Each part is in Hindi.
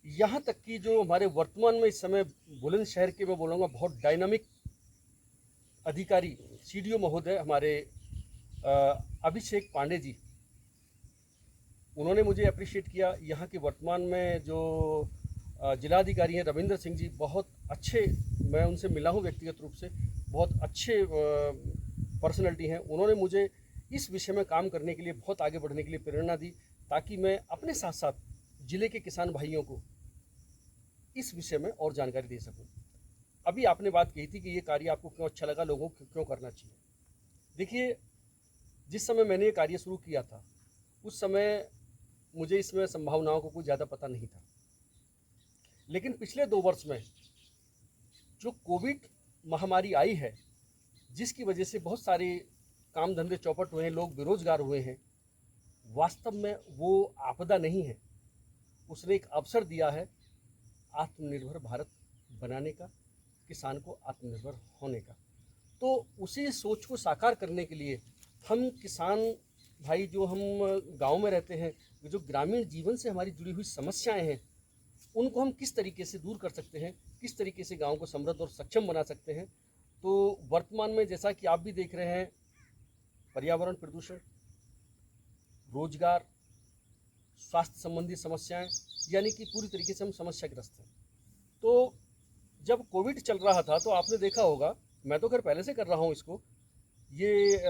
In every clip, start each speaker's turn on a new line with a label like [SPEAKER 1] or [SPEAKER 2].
[SPEAKER 1] यहाँ तक कि जो हमारे वर्तमान में इस समय बुलंदशहर के मैं बोलूँगा बहुत डायनामिक अधिकारी सीडीओ महोदय हमारे अभिषेक पांडे जी, उन्होंने मुझे अप्रिशिएट किया। यहाँ के वर्तमान में जो जिलाधिकारी हैं रविंद्र सिंह जी, बहुत अच्छे, मैं उनसे मिला हूँ व्यक्तिगत रूप से, बहुत अच्छे पर्सनैलिटी हैं। उन्होंने मुझे इस विषय में काम करने के लिए, बहुत आगे बढ़ने के लिए प्रेरणा दी, ताकि मैं अपने साथ साथ ज़िले के किसान भाइयों को इस विषय में और जानकारी दे सकूं। अभी आपने बात कही थी कि ये कार्य आपको क्यों अच्छा लगा, लोगों को क्यों करना चाहिए। देखिए, जिस समय मैंने ये कार्य शुरू किया था, उस समय मुझे इसमें संभावनाओं को कोई ज़्यादा पता नहीं था। लेकिन पिछले 2 वर्ष में जो कोविड महामारी आई है, जिसकी वजह से बहुत सारे काम धंधे चौपट हुए हैं, लोग बेरोजगार हुए हैं, वास्तव में वो आपदा नहीं है, उसने एक अवसर दिया है आत्मनिर्भर भारत बनाने का, किसान को आत्मनिर्भर होने का। तो उसी सोच को साकार करने के लिए हम किसान भाई, जो हम गांव में रहते हैं, जो ग्रामीण जीवन से हमारी जुड़ी हुई समस्याएं हैं, उनको हम किस तरीके से दूर कर सकते हैं, किस तरीके से गांव को समृद्ध और सक्षम बना सकते हैं। तो वर्तमान में जैसा कि आप भी देख रहे हैं, पर्यावरण प्रदूषण, रोजगार, स्वास्थ्य संबंधी समस्याएं, यानी कि पूरी तरीके से हम समस्याग्रस्त हैं। तो जब कोविड चल रहा था तो आपने देखा होगा, मैं तो खैर पहले से कर रहा हूँ इसको, ये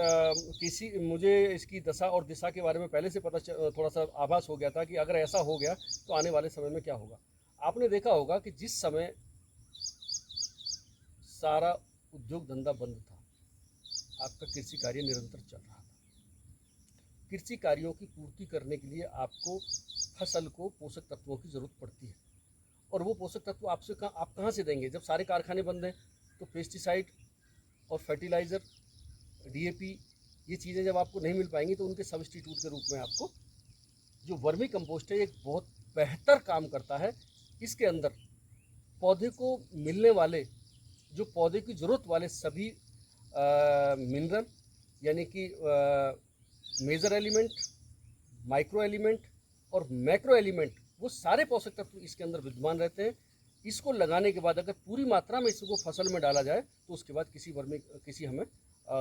[SPEAKER 1] किसी मुझे इसकी दशा और दिशा के बारे में पहले से थोड़ा सा आभास हो गया था कि अगर ऐसा हो गया तो आने वाले समय में क्या होगा। आपने देखा होगा कि जिस समय सारा उद्योग धंधा बंद था, आपका कृषि कार्य निरंतर चल रहा था। कृषि कार्यों की पूर्ति करने के लिए आपको फसल को पोषक तत्वों की ज़रूरत पड़ती है, और वो पोषक तत्व आप कहाँ से देंगे जब सारे कारखाने बंद हैं। तो पेस्टिसाइड और फर्टिलाइज़र, डीएपी, ये चीज़ें जब आपको नहीं मिल पाएंगी तो उनके सब्स्टिट्यूट के रूप में आपको जो वर्मी कंपोस्ट है, एक बहुत बेहतर काम करता है। इसके अंदर पौधे को मिलने वाले, जो पौधे की ज़रूरत वाले सभी मिनरल, यानी कि मेजर एलिमेंट, माइक्रो एलिमेंट और मैक्रो एलिमेंट, वो सारे पोषक तत्व इसके अंदर विद्यमान रहते हैं। इसको लगाने के बाद अगर पूरी मात्रा में इसको फसल में डाला जाए तो उसके बाद किसी हमें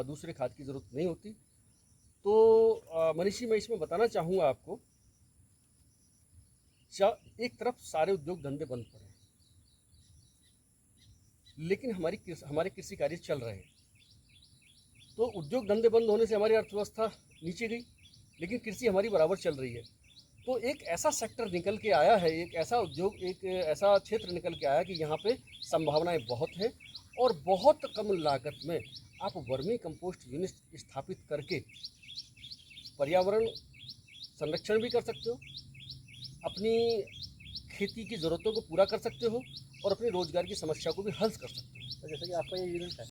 [SPEAKER 1] दूसरे खाद की ज़रूरत नहीं होती। तो मनीषी, मैं इसमें बताना चाहूँगा आपको, एक तरफ सारे उद्योग धंधे बंद पड़े हैं, लेकिन हमारे कृषि कार्य चल रहे हैं। तो उद्योग धंधे बंद होने से हमारी अर्थव्यवस्था नीचे गई, लेकिन कृषि हमारी बराबर चल रही है। तो एक ऐसा सेक्टर निकल के आया है, एक ऐसा उद्योग, एक ऐसा क्षेत्र निकल के आया कि यहाँ पे संभावनाएं बहुत हैं, और बहुत कम लागत में आप वर्मी कंपोस्ट यूनिट स्थापित करके पर्यावरण संरक्षण भी कर सकते हो, अपनी खेती की ज़रूरतों को पूरा कर सकते हो, और अपनी रोजगार की समस्या को भी हल कर सकते हो।
[SPEAKER 2] तो जैसे कि आपका ये यूनिट है,